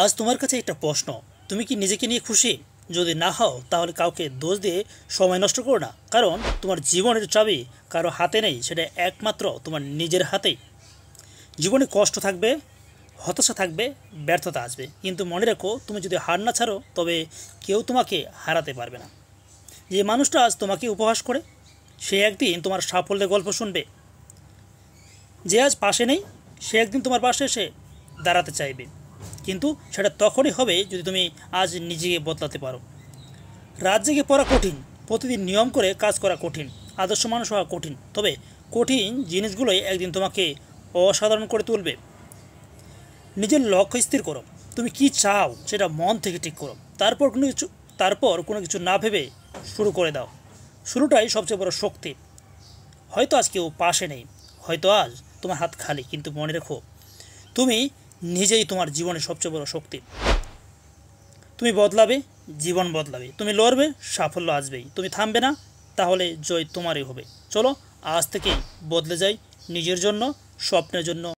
আজ তোমার কাছে একটা প্রশ্ন, তুমি কি নিজেকে নিয়ে খুশি? যদি না হও তাহলে কাউকে দোষ দিয়ে সময় নষ্ট করো না, কারণ তোমার জীবনের চাবি কারো হাতে নেই, সেটা একমাত্র তোমার নিজের হাতেই। জীবনে কষ্ট থাকবে, হতাশা থাকবে, ব্যর্থতা আসবে, কিন্তু মনে রেখো তুমি যদি হার না ছাড়ো তবে কেউ তোমাকে হারাতে পারবে না। যে মানুষটা আজ তোমাকে উপহাস করে সে একদিন তোমার সাফল্যের গল্প শুনবে। যে আজ পাশে নেই সে একদিন তোমার পাশে এসে দাঁড়াতে চাইবে, কিন্তু সেটা তখনই হবে যদি তুমি আজ নিজেকে বদলাতে পারো। রাত জেগে পড়া কঠিন, প্রতিদিন নিয়ম করে কাজ করা কঠিন, আদর্শ মানুষ হওয়া কঠিন, তবে কঠিন জিনিসগুলোই একদিন তোমাকে অসাধারণ করে তুলবে। নিজের লক্ষ্য স্থির করো, তুমি কি চাও সেটা মন থেকে ঠিক করো, তারপর কোনো কিছু না ভেবে শুরু করে দাও। শুরুটাই সবচেয়ে বড় শক্তি। হয়তো আজ কেউ পাশে নেই, হয়তো আজ তোমার হাত খালি, কিন্তু মনে রেখো তুমি নিজেই তোমার জীবনের সবচেয়ে বড় শক্তি। তুমি বদলাবে, জীবন বদলাবে, তুমি লড়বে, সাফল্য আসবেই, তুমি থামবে না, তাহলে জয় তোমারই হবে। চলো আজ থেকেই বদলে যাই, নিজের জন্য, স্বপ্নের জন্য।